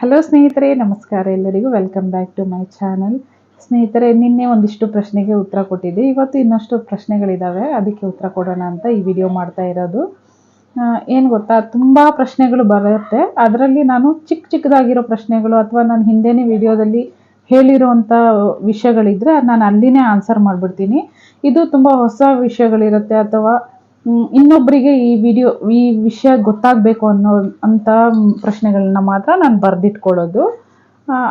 Hello ಸ್ನೇಹಿತರೆ, ನಮಸ್ಕಾರ. ಎಲ್ಲರಿಗೂ welcome back to my channel. ಸ್ನೇಹಿತರೆ, ನಿನ್ನೆ ಒಂದಿಷ್ಟು ಪ್ರಶ್ನೆಗೆ ಉತ್ತರ ಕೊಟ್ಟಿದ್ದೆ. ಇವತ್ತು ಇನ್ನಷ್ಟು ಪ್ರಶ್ನೆಗಳಿದ್ದಾವೆ, ಅದಕ್ಕೆ ಉತ್ತರ ಕೊಡೋಣ ಅಂತ ಈ ವಿಡಿಯೋ ಮಾಡ್ತಾ ಇರೋದು. ಏನು ಗೊತ್ತಾ, ತುಂಬ ಪ್ರಶ್ನೆಗಳು ಬರುತ್ತೆ. ಅದರಲ್ಲಿ ನಾನು ಚಿಕ್ಕದಾಗಿರೋ ಪ್ರಶ್ನೆಗಳು ಅಥವಾ ನಾನು ಹಿಂದೆನೇ ವಿಡಿಯೋದಲ್ಲಿ ಹೇಳಿರುವಂಥ ವಿಷಯಗಳಿದ್ರೆ ನಾನು ಅಲ್ಲಿನೇ ಆನ್ಸರ್ ಮಾಡಿಬಿಡ್ತೀನಿ. ಇದು ತುಂಬ ಹೊಸ ವಿಷಯಗಳಿರುತ್ತೆ ಅಥವಾ ಇನ್ನೊಬ್ಬರಿಗೆ ಈ ವಿಷಯ ಗೊತ್ತಾಗಬೇಕು ಅಂತ ಪ್ರಶ್ನೆಗಳನ್ನ ಮಾತ್ರ ನಾನು ಬರೆದಿಟ್ಕೊಳ್ಳೋದು.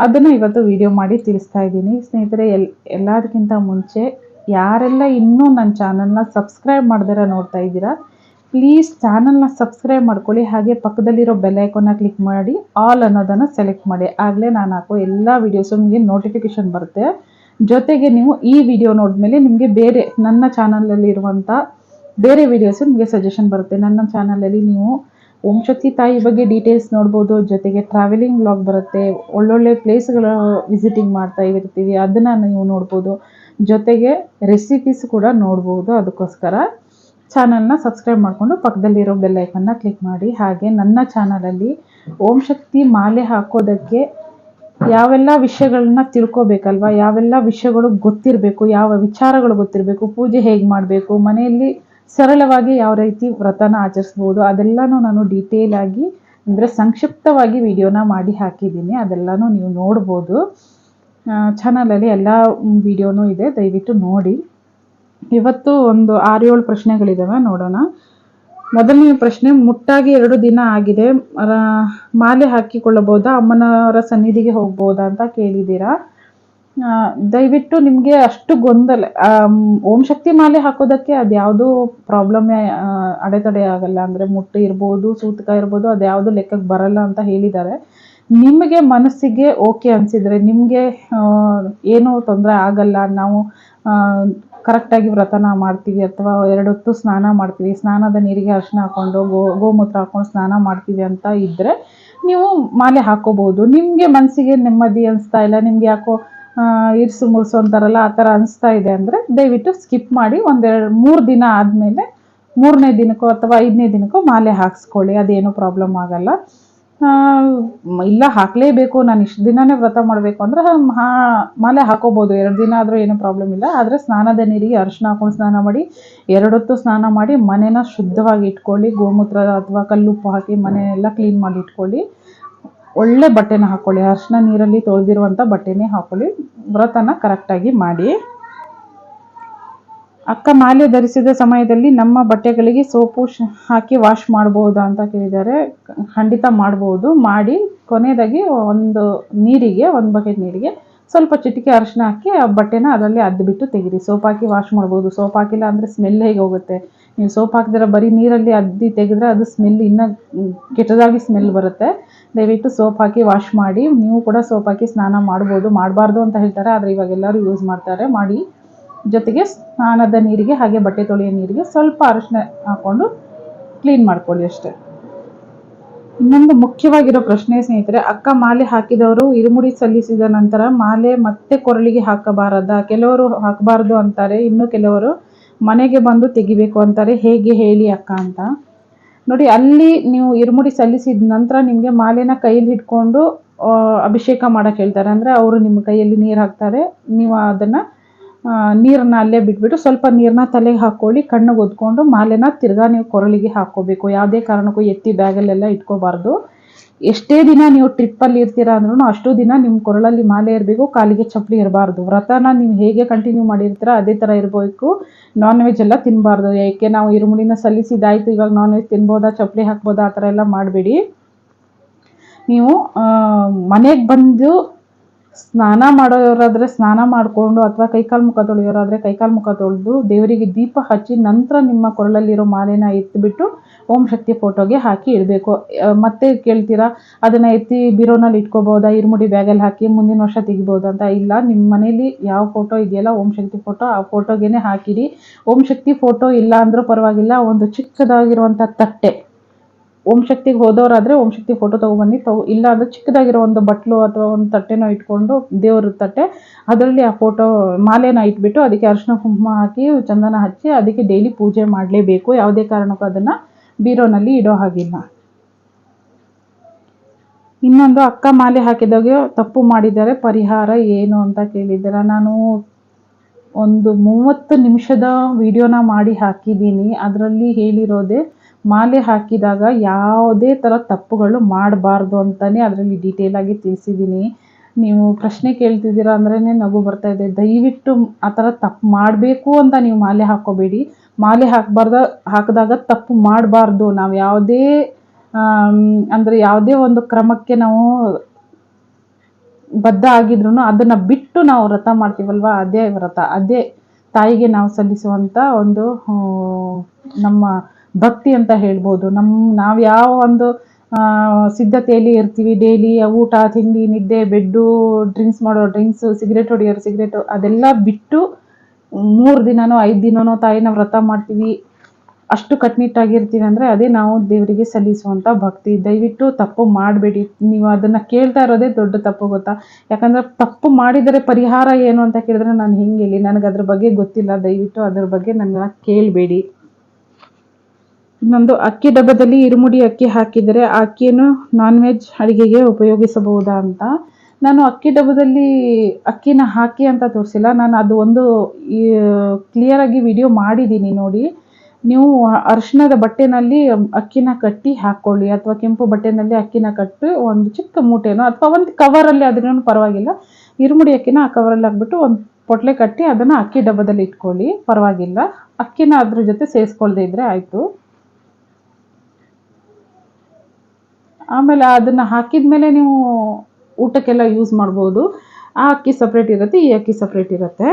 ಅದನ್ನು ಇವತ್ತು ವಿಡಿಯೋ ಮಾಡಿ ತಿಳಿಸ್ತಾ ಇದ್ದೀನಿ. ಸ್ನೇಹಿತರೆ, ಎಲ್ಲದಕ್ಕಿಂತ ಮುಂಚೆ ಯಾರೆಲ್ಲ ಇನ್ನೂ ನನ್ನ ಚಾನಲ್ನ ಸಬ್ಸ್ಕ್ರೈಬ್ ಮಾಡ್ದಿರ ನೋಡ್ತಾ ಇದ್ದೀರಾ, ಪ್ಲೀಸ್ ಚಾನಲ್ನ ಸಬ್ಸ್ಕ್ರೈಬ್ ಮಾಡ್ಕೊಳ್ಳಿ. ಹಾಗೆ ಪಕ್ಕದಲ್ಲಿರೋ ಬೆಲ್ ಐಕಾನ್ನ ಕ್ಲಿಕ್ ಮಾಡಿ ಆಲ್ ಅನ್ನೋದನ್ನು ಸೆಲೆಕ್ಟ್ ಮಾಡಿ. ಆಗಲೇ ನಾನು ಹಾಕೋ ಎಲ್ಲ ವೀಡಿಯೋಸು ನಿಮಗೆ ನೋಟಿಫಿಕೇಷನ್ ಬರುತ್ತೆ. ಜೊತೆಗೆ ನೀವು ಈ ವಿಡಿಯೋ ನೋಡಿದ್ಮೇಲೆ ನಿಮಗೆ ಬೇರೆ ನನ್ನ ಚಾನಲಲ್ಲಿ ಇರುವಂಥ ಬೇರೆ ವೀಡಿಯೋಸು ನಿಮಗೆ ಸಜೆಷನ್ ಬರುತ್ತೆ. ನನ್ನ ಚಾನಲಲ್ಲಿ ನೀವು ಓಂ ಶಕ್ತಿ ತಾಯಿ ಬಗ್ಗೆ ಡೀಟೇಲ್ಸ್ ನೋಡ್ಬೋದು. ಜೊತೆಗೆ ಟ್ರಾವೆಲಿಂಗ್ ವ್ಲಾಗ್ ಬರುತ್ತೆ, ಒಳ್ಳೊಳ್ಳೆ ಪ್ಲೇಸ್ಗಳ ವಿಸಿಟಿಂಗ್ ಮಾಡ್ತಾ ಇರ್ತೀವಿ, ಅದನ್ನು ನೀವು ನೋಡ್ಬೋದು. ಜೊತೆಗೆ ರೆಸಿಪೀಸ್ ಕೂಡ ನೋಡ್ಬೋದು. ಅದಕ್ಕೋಸ್ಕರ ಚಾನಲ್ನ ಸಬ್ಸ್ಕ್ರೈಬ್ ಮಾಡಿಕೊಂಡು ಪಕ್ಕದಲ್ಲಿರೋ ಬೆಲ್ ಐಕನ್ನ ಕ್ಲಿಕ್ ಮಾಡಿ. ಹಾಗೆ ನನ್ನ ಚಾನಲಲ್ಲಿ ಓಂ ಶಕ್ತಿ ಮಾಲೆ ಹಾಕೋದಕ್ಕೆ ಯಾವೆಲ್ಲ ವಿಷಯಗಳನ್ನ ತಿಳ್ಕೊಬೇಕಲ್ವ, ಯಾವೆಲ್ಲ ವಿಷಯಗಳು ಗೊತ್ತಿರಬೇಕು, ಯಾವ ವಿಚಾರಗಳು ಗೊತ್ತಿರಬೇಕು, ಪೂಜೆ ಹೇಗೆ ಮಾಡಬೇಕು, ಮನೆಯಲ್ಲಿ ಸರಳವಾಗಿ ಯಾವ ರೀತಿ ವ್ರತನ ಆಚರಿಸ್ಬೋದು, ಅದೆಲ್ಲನೂ ನಾನು ಡೀಟೇಲ್ ಆಗಿ ಅಂದರೆ ಸಂಕ್ಷಿಪ್ತವಾಗಿ ವಿಡಿಯೋನ ಮಾಡಿ ಹಾಕಿದ್ದೀನಿ. ಅದೆಲ್ಲನೂ ನೀವು ನೋಡ್ಬೋದು. ಚಾನಲಲ್ಲಿ ಎಲ್ಲ ವಿಡಿಯೋನೂ ಇದೆ, ದಯವಿಟ್ಟು ನೋಡಿ. ಇವತ್ತು ಒಂದು 6-7 ಪ್ರಶ್ನೆಗಳಿದ್ದಾವೆ, ನೋಡೋಣ. ಮೊದಲನೇ ಪ್ರಶ್ನೆ, ಮುಟ್ಟಾಗಿ 2 ದಿನ ಆಗಿದೆ, ಮಾಲೆ ಹಾಕಿಕೊಳ್ಳಬಹುದಾ, ಅಮ್ಮನವರ ಸನ್ನಿಧಿಗೆ ಹೋಗ್ಬೋದಾ ಅಂತ ಕೇಳಿದ್ದೀರಾ. ದಯವಿಟ್ಟು ನಿಮಗೆ ಅಷ್ಟು ಗೊಂದಲ, ಓಂ ಶಕ್ತಿ ಮಾಲೆ ಹಾಕೋದಕ್ಕೆ ಅದ್ಯಾವುದೂ ಪ್ರಾಬ್ಲಮ್ಮೇ ಅಡೆತಡೆ ಆಗಲ್ಲ. ಅಂದರೆ ಮುಟ್ಟು ಇರ್ಬೋದು, ಸೂತಕ ಇರ್ಬೋದು, ಅದ್ಯಾವುದು ಲೆಕ್ಕಕ್ಕೆ ಬರಲ್ಲ ಅಂತ ಹೇಳಿದ್ದಾರೆ. ನಿಮಗೆ ಮನಸ್ಸಿಗೆ ಓಕೆ ಅನಿಸಿದರೆ, ನಿಮಗೆ ಏನೂ ತೊಂದರೆ ಆಗಲ್ಲ, ನಾವು ಕರೆಕ್ಟಾಗಿ ವ್ರತನ ಮಾಡ್ತೀವಿ ಅಥವಾ 2 ಹೊತ್ತು ಸ್ನಾನ ಮಾಡ್ತೀವಿ, ಸ್ನಾನದ ನೀರಿಗೆ ಅರಿಶಿನ ಹಾಕ್ಕೊಂಡು ಗೋಮೂತ್ರ ಹಾಕ್ಕೊಂಡು ಸ್ನಾನ ಮಾಡ್ತೀವಿ ಅಂತ ಇದ್ದರೆ ನೀವು ಮಾಲೆ ಹಾಕೋಬೋದು. ನಿಮಗೆ ಮನಸ್ಸಿಗೆ ನೆಮ್ಮದಿ ಅನಿಸ್ತಾ ಇಲ್ಲ, ನಿಮ್ಗೆ ಯಾಕೋ ಇರ್ಸು ಮುರ್ಸು ಅಂತಾರಲ್ಲ, ಆ ಥರ ಅನಿಸ್ತಾ ಇದೆ ಅಂದರೆ ದಯವಿಟ್ಟು ಸ್ಕಿಪ್ ಮಾಡಿ 3 ದಿನ ಆದಮೇಲೆ 3ನೇ ದಿನಕ್ಕೋ ಅಥವಾ 5ನೇ ದಿನಕ್ಕೋ ಮಾಲೆ ಹಾಕ್ಸ್ಕೊಳ್ಳಿ. ಅದೇನು ಪ್ರಾಬ್ಲಮ್ ಆಗಲ್ಲ. ಇಲ್ಲ ಹಾಕಲೇಬೇಕು, ನಾನು ಇಷ್ಟು ದಿನನೇ ವ್ರತ ಮಾಡಬೇಕು ಅಂದರೆ ಮಾಲೆ ಹಾಕೋಬೋದು. 2 ದಿನ ಆದರೂ ಏನೂ ಪ್ರಾಬ್ಲಮ್ ಇಲ್ಲ. ಆದರೆ ಸ್ನಾನದ ನೀರಿಗೆ ಅರಿಶಿನ ಹಾಕೊಂಡು ಸ್ನಾನ ಮಾಡಿ, 2 ಹೊತ್ತು ಸ್ನಾನ ಮಾಡಿ, ಮನೆನ ಶುದ್ಧವಾಗಿ ಇಟ್ಕೊಳ್ಳಿ. ಗೋಮೂತ್ರ ಅಥವಾ ಕಲ್ಲುಪ್ಪು ಹಾಕಿ ಮನೆಯೆಲ್ಲ ಕ್ಲೀನ್ ಮಾಡಿ ಇಟ್ಕೊಳ್ಳಿ. ಒಳ್ಳೆ ಬಟ್ಟೆನ ಹಾಕ್ಕೊಳ್ಳಿ, ಅರಿಶಿನ ನೀರಲ್ಲಿ ತೊಳೆದಿರುವಂಥ ಬಟ್ಟೆನೇ ಹಾಕ್ಕೊಳ್ಳಿ. ವ್ರತನ ಕರೆಕ್ಟಾಗಿ ಮಾಡಿ. ಅಕ್ಕ ಮಾಲೆ ಧರಿಸಿದ ಸಮಯದಲ್ಲಿ ನಮ್ಮ ಬಟ್ಟೆಗಳಿಗೆ ಸೋಪು ಹಾಕಿ ವಾಶ್ ಮಾಡ್ಬೋದಾ ಅಂತ ಕೇಳಿದ್ದಾರೆ. ಖಂಡಿತ ಮಾಡ್ಬೋದು. ಮಾಡಿ ಕೊನೆಯದಾಗಿ ಒಂದು ಬಕೆಟ್ ನೀರಿಗೆ ಸ್ವಲ್ಪ ಚಿಟಿಕೆ ಅರಿಶಿನ ಹಾಕಿ ಆ ಬಟ್ಟೆನ ಅದರಲ್ಲಿ ಅದ್ಬಿಟ್ಟು ತೆಗೀರಿ. ಸೋಪ್ ಹಾಕಿ ವಾಶ್ ಮಾಡ್ಬೋದು. ಸೋಪ್ ಹಾಕಿಲ್ಲ ಅಂದರೆ ಸ್ಮೆಲ್ ಹೇಗೆ ಹೋಗುತ್ತೆ. ನೀವು ಸೋಪ್ ಹಾಕಿದ್ರೆ ಬರೀ ನೀರಲ್ಲಿ ಅದ್ದಿ ತೆಗೆದ್ರೆ ಅದು ಸ್ಮೆಲ್ ಇನ್ನೂ ಕೆಟ್ಟದಾಗಿ ಸ್ಮೆಲ್ ಬರುತ್ತೆ. ದಯವಿಟ್ಟು ಸೋಪ್ ಹಾಕಿ ವಾಶ್ ಮಾಡಿ. ನೀವು ಕೂಡ ಸೋಪ್ ಹಾಕಿ ಸ್ನಾನ ಮಾಡ್ಬೋದು. ಮಾಡಬಾರ್ದು ಅಂತ ಹೇಳ್ತಾರೆ, ಆದರೆ ಇವಾಗ ಎಲ್ಲರೂ ಯೂಸ್ ಮಾಡ್ತಾರೆ. ಮಾಡಿ. ಜೊತೆಗೆ ಸ್ನಾನದ ನೀರಿಗೆ ಹಾಗೆ ಬಟ್ಟೆ ತೊಳೆಯೋ ನೀರಿಗೆ ಸ್ವಲ್ಪ ಅರಿಶಿನ ಹಾಕ್ಕೊಂಡು ಕ್ಲೀನ್ ಮಾಡ್ಕೊಳ್ಳಿ ಅಷ್ಟೇ. ಇನ್ನೊಂದು ಮುಖ್ಯವಾಗಿರೋ ಪ್ರಶ್ನೆ ಸ್ನೇಹಿತರೆ, ಅಕ್ಕ ಮಾಲೆ ಹಾಕಿದವರು ಇರುಮುಡಿ ಸಲ್ಲಿಸಿದ ನಂತರ ಮಾಲೆ ಮತ್ತೆ ಕೊರಳಿಗೆ ಹಾಕಬಾರದಾ? ಕೆಲವರು ಹಾಕಬಾರ್ದು ಅಂತಾರೆ, ಇನ್ನು ಕೆಲವರು ಮನೆಗೆ ಬಂದು ತೆಗಿಬೇಕು ಅಂತಾರೆ. ಹೇಗೆ ಹೇಳಿ ಅಕ್ಕ ಅಂತ. ನೋಡಿ, ಅಲ್ಲಿ ನೀವು ಇರುಮುಡಿ ಸಲ್ಲಿಸಿದ ನಂತರ ನಿಮಗೆ ಮಾಲೆನ ಕೈಯಲ್ಲಿ ಹಿಡ್ಕೊಂಡು ಅಭಿಷೇಕ ಮಾಡೋಕ್ಕೆ ಹೇಳ್ತಾರೆ. ಅಂದರೆ ಅವರು ನಿಮ್ಮ ಕೈಯಲ್ಲಿ ನೀರು ಹಾಕ್ತಾರೆ, ನೀವು ಅದನ್ನು ನೀರನ್ನ ಅಲ್ಲೇ ಬಿಟ್ಬಿಟ್ಟು ಸ್ವಲ್ಪ ನೀರನ್ನ ತಲೆಗೆ ಹಾಕ್ಕೊಳ್ಳಿ, ಕಣ್ಣಿಗೆ ಒದ್ಕೊಂಡು ಮಾಲೆನ ತಿರ್ಗಾ ನೀವು ಕೊರಳಿಗೆ ಹಾಕ್ಕೋಬೇಕು. ಯಾವುದೇ ಕಾರಣಕ್ಕೂ ಎತ್ತಿ ಬ್ಯಾಗಲ್ಲೆಲ್ಲ ಇಟ್ಕೋಬಾರ್ದು. ಎಷ್ಟೇ ದಿನ ನೀವು ಟ್ರಿಪ್ಪಲ್ಲಿ ಇರ್ತೀರಾ ಅಂದ್ರೂ ಅಷ್ಟು ದಿನ ನಿಮ್ಮ ಕೊರಳಲ್ಲಿ ಮಾಲೆ ಇರಬೇಕು, ಕಾಲಿಗೆ ಚಪ್ಪಲಿ ಇರಬಾರ್ದು. ವ್ರತನ ನೀವು ಹೇಗೆ ಕಂಟಿನ್ಯೂ ಮಾಡಿರ್ತೀರ ಅದೇ ಥರ ಇರಬೇಕು. ನಾನ್ ವೆಜ್ ಎಲ್ಲ ತಿನ್ನಬಾರ್ದು. ಯಾಕೆ ನಾವು ಇರುಮುಡಿನ ಸಲ್ಲಿಸಿದಾಯಿತು, ಇವಾಗ ನಾನ್ ವೆಜ್ ತಿನ್ಬೋದಾ, ಚಪ್ಪಲಿ ಹಾಕ್ಬೋದಾ, ಆ ಥರ ಎಲ್ಲ ಮಾಡಬೇಡಿ. ನೀವು ಮನೆಗೆ ಬಂದು ಸ್ನಾನ ಮಾಡೋರಾದರೆ ಸ್ನಾನ ಮಾಡಿಕೊಂಡು ಅಥವಾ ಕೈಕಾಲು ಮುಖ ತೊಳೆಯೋರಾದರೆ ಕೈಕಾಲು ಮುಖ ತೊಳೆದು ದೇವರಿಗೆ ದೀಪ ಹಚ್ಚಿ ನಂತರ ನಿಮ್ಮ ಕೊರಳಲ್ಲಿರೋ ಮಾಲೆನ ಎತ್ತಿಬಿಟ್ಟು ಓಂ ಶಕ್ತಿ ಫೋಟೋಗೆ ಹಾಕಿ ಇಡಬೇಕು. ಮತ್ತೆ ಕೇಳ್ತೀರಾ, ಅದನ್ನು ಎತ್ತಿ ಬಿರೋನಲ್ಲಿ ಇಟ್ಕೋಬೋದಾ, ಇರುಮುಡಿ ಬ್ಯಾಗಲ್ಲಿ ಹಾಕಿ ಮುಂದಿನ ವರ್ಷ ತೆಗಿಬೋದಾ ಅಂತ. ಇಲ್ಲ, ನಿಮ್ಮ ಮನೇಲಿ ಯಾವ ಫೋಟೋ ಇದೆಯಲ್ಲ ಓಂ ಶಕ್ತಿ ಫೋಟೋ, ಆ ಫೋಟೋಗೇನೆ ಹಾಕಿಡಿ. ಓಂ ಶಕ್ತಿ ಫೋಟೋ ಇಲ್ಲ ಅಂದರೂ ಪರವಾಗಿಲ್ಲ, ಒಂದು ಚಿಕ್ಕದಾಗಿರುವಂಥ ತಟ್ಟೆ, ಓಂ ಶಕ್ತಿಗೆ ಹೋದವರಾದರೆ ಓಂ ಶಕ್ತಿ ಫೋಟೋ ತೊಗೊಬನ್ನಿ. ಇಲ್ಲ ಅಂದರೆ ಚಿಕ್ಕದಾಗಿರೋ ಒಂದು ಬಟ್ಲು ಅಥವಾ ಒಂದು ತಟ್ಟೆನೋ ಇಟ್ಕೊಂಡು, ದೇವ್ರ ತಟ್ಟೆ, ಅದರಲ್ಲಿ ಆ ಫೋಟೋ ಮಾಲೆನ ಇಟ್ಬಿಟ್ಟು ಅದಕ್ಕೆ ಅರಿಶಿನ ಕುಂಕುಮ ಹಾಕಿ ಚಂದನ ಹಚ್ಚಿ ಅದಕ್ಕೆ ಡೈಲಿ ಪೂಜೆ ಮಾಡಲೇಬೇಕು. ಯಾವುದೇ ಕಾರಣಕ್ಕೂ ಅದನ್ನು ಬೀರೋನಲ್ಲಿ ಇಡೋ ಹಾಗಿಲ್ಲ. ಇನ್ನೊಂದು, ಅಕ್ಕ ಮಾಲೆ ಹಾಕಿದಾಗ ತಪ್ಪು ಮಾಡಿದರೆ ಪರಿಹಾರ ಏನು ಅಂತ ಕೇಳಿದ್ದೀರಾ. ನಾನು ಒಂದು 30 ನಿಮಿಷದ ವಿಡಿಯೋನ ಮಾಡಿ ಹಾಕಿದ್ದೀನಿ. ಅದರಲ್ಲಿ ಹೇಳಿರೋದೇ ಮಾಲೆ ಹಾಕಿದಾಗ ಯಾವುದೇ ಥರ ತಪ್ಪುಗಳು ಮಾಡಬಾರ್ದು ಅಂತಲೇ ಅದರಲ್ಲಿ ಡೀಟೇಲಾಗಿ ತಿಳಿಸಿದ್ದೀನಿ. ನೀವು ಪ್ರಶ್ನೆ ಕೇಳ್ತಿದ್ದೀರಾ ಅಂದ್ರೇ ನಗು ಬರ್ತಾ ಇದೆ. ದಯವಿಟ್ಟು ಆ ಥರ ತಪ್ಪು ಮಾಡಬೇಕು ಅಂತ ನೀವು ಮಾಲೆ ಹಾಕ್ಕೋಬೇಡಿ. ಮಾಲೆ ಹಾಕಿದಾಗ ತಪ್ಪು ಮಾಡಬಾರ್ದು. ನಾವು ಯಾವುದೇ ಅಂದರೆ ಯಾವುದೇ ಒಂದು ಕ್ರಮಕ್ಕೆ ನಾವು ಬದ್ಧ ಆಗಿದ್ರು ಅದನ್ನು ಬಿಟ್ಟು ನಾವು ವ್ರತ ಮಾಡ್ತೀವಲ್ವ, ಅದೇ ವ್ರತ, ಅದೇ ತಾಯಿಗೆ ನಾವು ಸಲ್ಲಿಸುವಂಥ ಒಂದು ನಮ್ಮ ಭಕ್ತಿ ಅಂತ ಹೇಳ್ಬೋದು. ನಾವು ಯಾವ ಒಂದು ಸಿದ್ಧತೆಯಲ್ಲಿ ಇರ್ತೀವಿ, ಡೈಲಿ ಊಟ ತಿಂಡಿ ನಿದ್ದೆ ಬೆಡ್ಡು, ಡ್ರಿಂಕ್ಸು, ಸಿಗರೇಟ್ ಹೊಡಿಯೋರು ಸಿಗರೇಟು, ಅದೆಲ್ಲ ಬಿಟ್ಟು 3 ದಿನನೋ 5 ದಿನನೋ ತಾಯಿನ ವ್ರತ ಮಾಡ್ತೀವಿ, ಅಷ್ಟು ಕಟ್ನಿಟ್ಟಾಗಿರ್ತೀವಿ ಅಂದರೆ ಅದೇ ನಾವು ದೇವರಿಗೆ ಸಲ್ಲಿಸುವಂಥ ಭಕ್ತಿ. ದಯವಿಟ್ಟು ತಪ್ಪು ಮಾಡಬೇಡಿ. ನೀವು ಅದನ್ನು ಕೇಳ್ತಾ ಇರೋದೇ ದೊಡ್ಡ ತಪ್ಪು ಗೊತ್ತಾ. ಯಾಕಂದರೆ ತಪ್ಪು ಮಾಡಿದರೆ ಪರಿಹಾರ ಏನು ಅಂತ ಕೇಳಿದ್ರೆ ನಾನು ಹೆಂಗೆ ಹೇಳಿ, ನನಗೆ ಅದ್ರ ಬಗ್ಗೆ ಗೊತ್ತಿಲ್ಲ. ದಯವಿಟ್ಟು ಅದ್ರ ಬಗ್ಗೆ ನನ್ನ ಕೇಳಬೇಡಿ. ಇನ್ನೊಂದು, ಅಕ್ಕಿ ಡಬ್ಬದಲ್ಲಿ ಇರುಮುಡಿ ಅಕ್ಕಿ ಹಾಕಿದರೆ ಆ ಅಕ್ಕಿಯನ್ನು ನಾನ್ ವೆಜ್ ಅಡುಗೆಗೆ ಉಪಯೋಗಿಸಬಹುದಾ ಅಂತ. ನಾನು ಅಕ್ಕಿ ಡಬ್ಬದಲ್ಲಿ ಅಕ್ಕಿನ ಹಾಕಿ ಅಂತ ತೋರಿಸಿಲ್ಲ. ನಾನು ಅದು ಒಂದು ಕ್ಲಿಯರಾಗಿ ವಿಡಿಯೋ ಮಾಡಿದ್ದೀನಿ ನೋಡಿ. ನೀವು ಅರಿಶಿಣದ ಬಟ್ಟೆನಲ್ಲಿ ಅಕ್ಕಿನ ಕಟ್ಟಿ ಹಾಕ್ಕೊಳ್ಳಿ, ಅಥವಾ ಕೆಂಪು ಬಟ್ಟೆನಲ್ಲಿ ಅಕ್ಕಿನ ಕಟ್ಟಿ ಒಂದು ಚಿಕ್ಕ ಮೂಟೆನೋ ಅಥವಾ ಒಂದು ಕವರಲ್ಲಿ ಆದ್ರೂ ಪರವಾಗಿಲ್ಲ. ಇರುಮುಡಿ ಅಕ್ಕಿನ ಆ ಕವರಲ್ಲಿ ಹಾಕ್ಬಿಟ್ಟು ಒಂದು ಪೊಟ್ಲೆ ಕಟ್ಟಿ ಅದನ್ನು ಅಕ್ಕಿ ಡಬ್ಬದಲ್ಲಿ ಇಟ್ಕೊಳ್ಳಿ, ಪರವಾಗಿಲ್ಲ. ಅಕ್ಕಿನ ಅದ್ರ ಜೊತೆ ಸೇರಿಸ್ಕೊಳ್ದೇ ಇದ್ರೆ ಆಯಿತು. ಆಮೇಲೆ ಅದನ್ನು ಹಾಕಿದ ಮೇಲೆ ನೀವು ಊಟಕ್ಕೆಲ್ಲ ಯೂಸ್ ಮಾಡ್ಬೋದು. ಆ ಅಕ್ಕಿ ಸಪ್ರೇಟ್ ಇರುತ್ತೆ, ಈ ಅಕ್ಕಿ ಸಪ್ರೇಟ್ ಇರುತ್ತೆ.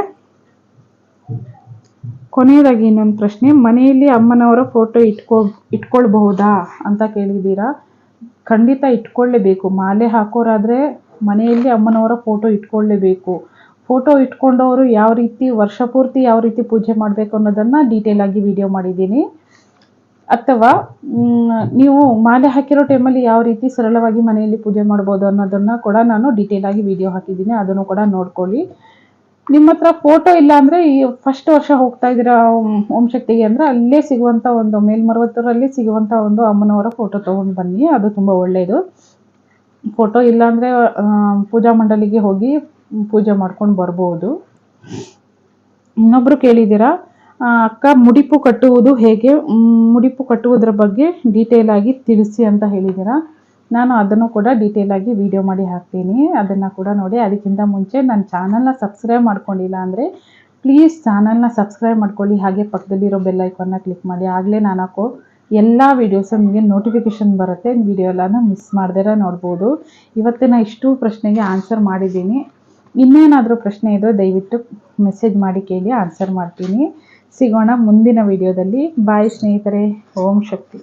ಕೊನೆಯದಾಗಿ ಇನ್ನೊಂದು ಪ್ರಶ್ನೆ, ಮನೆಯಲ್ಲಿ ಅಮ್ಮನವರ ಫೋಟೋ ಇಟ್ಕೊಳ್ಬಹುದಾ ಅಂತ ಕೇಳಿದ್ದೀರಾ. ಖಂಡಿತ ಇಟ್ಕೊಳ್ಳೇಬೇಕು. ಮಾಲೆ ಹಾಕೋರಾದರೆ ಮನೆಯಲ್ಲಿ ಅಮ್ಮನವರ ಫೋಟೋ ಇಟ್ಕೊಳ್ಳೇಬೇಕು. ಫೋಟೋ ಇಟ್ಕೊಂಡವರು ಯಾವ ರೀತಿ ವರ್ಷ ಪೂರ್ತಿ ಯಾವ ರೀತಿ ಪೂಜೆ ಮಾಡಬೇಕು ಅನ್ನೋದನ್ನು ಡೀಟೇಲಾಗಿ ವಿಡಿಯೋ ಮಾಡಿದ್ದೀನಿ. ಅಥವಾ ನೀವು ಮಾಲೆ ಹಾಕಿರೋ ಟೈಮಲ್ಲಿ ಯಾವ ರೀತಿ ಸರಳವಾಗಿ ಮನೆಯಲ್ಲಿ ಪೂಜೆ ಮಾಡ್ಬೋದು ಅನ್ನೋದನ್ನು ಕೂಡ ನಾನು ಡೀಟೇಲಾಗಿ ವಿಡಿಯೋ ಹಾಕಿದ್ದೀನಿ, ಅದನ್ನು ಕೂಡ ನೋಡ್ಕೊಳ್ಳಿ. ನಿಮ್ಮ ಹತ್ರ ಫೋಟೋ ಇಲ್ಲ ಅಂದರೆ ಈ ಫಸ್ಟ್ ವರ್ಷ ಹೋಗ್ತಾ ಇದ್ದೀರಾ ಓಂ ಶಕ್ತಿಗೆ ಅಂದರೆ ಅಲ್ಲೇ ಸಿಗುವಂಥ ಒಂದು ಮೇಲ್ಮರುವತ್ತೂರಲ್ಲಿ ಸಿಗುವಂಥ ಒಂದು ಅಮ್ಮನವರ ಫೋಟೋ ತೊಗೊಂಡು ಬನ್ನಿ, ಅದು ತುಂಬ ಒಳ್ಳೆಯದು. ಫೋಟೋ ಇಲ್ಲಾಂದರೆ ಪೂಜಾ ಮಂಡಲಿಗೆ ಹೋಗಿ ಪೂಜೆ ಮಾಡ್ಕೊಂಡು ಬರ್ಬೋದು. ಇನ್ನೊಬ್ಬರು ಕೇಳಿದ್ದೀರಾ, ಅಕ್ಕ ಮುಡಿಪು ಕಟ್ಟುವುದು ಹೇಗೆ, ಮುಡಿಪು ಕಟ್ಟುವುದರ ಬಗ್ಗೆ ಡೀಟೇಲಾಗಿ ತಿಳಿಸಿ ಅಂತ ಹೇಳಿದ್ದೀರಾ. ನಾನು ಅದನ್ನು ಕೂಡ ಡೀಟೇಲಾಗಿ ವಿಡಿಯೋ ಮಾಡಿ ಹಾಕ್ತೀನಿ, ಅದನ್ನು ಕೂಡ ನೋಡಿ. ಅದಕ್ಕಿಂತ ಮುಂಚೆ ನನ್ನ ಚಾನಲ್ನ ಸಬ್ಸ್ಕ್ರೈಬ್ ಮಾಡ್ಕೊಂಡಿಲ್ಲ ಅಂದರೆ ಪ್ಲೀಸ್ ಚಾನಲ್ನ ಸಬ್ಸ್ಕ್ರೈಬ್ ಮಾಡ್ಕೊಳ್ಳಿ. ಹಾಗೆ ಪಕ್ಕದಲ್ಲಿರೋ ಬೆಲ್ ಐಕಾನ್ನ ಕ್ಲಿಕ್ ಮಾಡಿ, ಆಗಲೇ ನಾನು ಹಾಕೋ ಎಲ್ಲ ವೀಡಿಯೋಸು ನಿಮಗೆ ನೋಟಿಫಿಕೇಷನ್ ಬರುತ್ತೆ. ವಿಡಿಯೋ ಎಲ್ಲನೂ ಮಿಸ್ ಮಾಡ್ದಿರ ನೋಡ್ಬೋದು. ಇವತ್ತಿನ ಇಷ್ಟು ಪ್ರಶ್ನೆಗೆ ಆನ್ಸರ್ ಮಾಡಿದ್ದೀನಿ. ಇನ್ನೇನಾದರೂ ಪ್ರಶ್ನೆ ಇದ್ದರೆ ದಯವಿಟ್ಟು ಮೆಸೇಜ್ ಮಾಡಿ ಕೇಳಿ, ಆನ್ಸರ್ ಮಾಡ್ತೀನಿ. ಸಿಗೋಣ ಮುಂದಿನ ವಿಡಿಯೋದಲ್ಲಿ. ಬಾಯ್ ಸ್ನೇಹಿತರೆ. ಓಂ ಶಕ್ತಿ.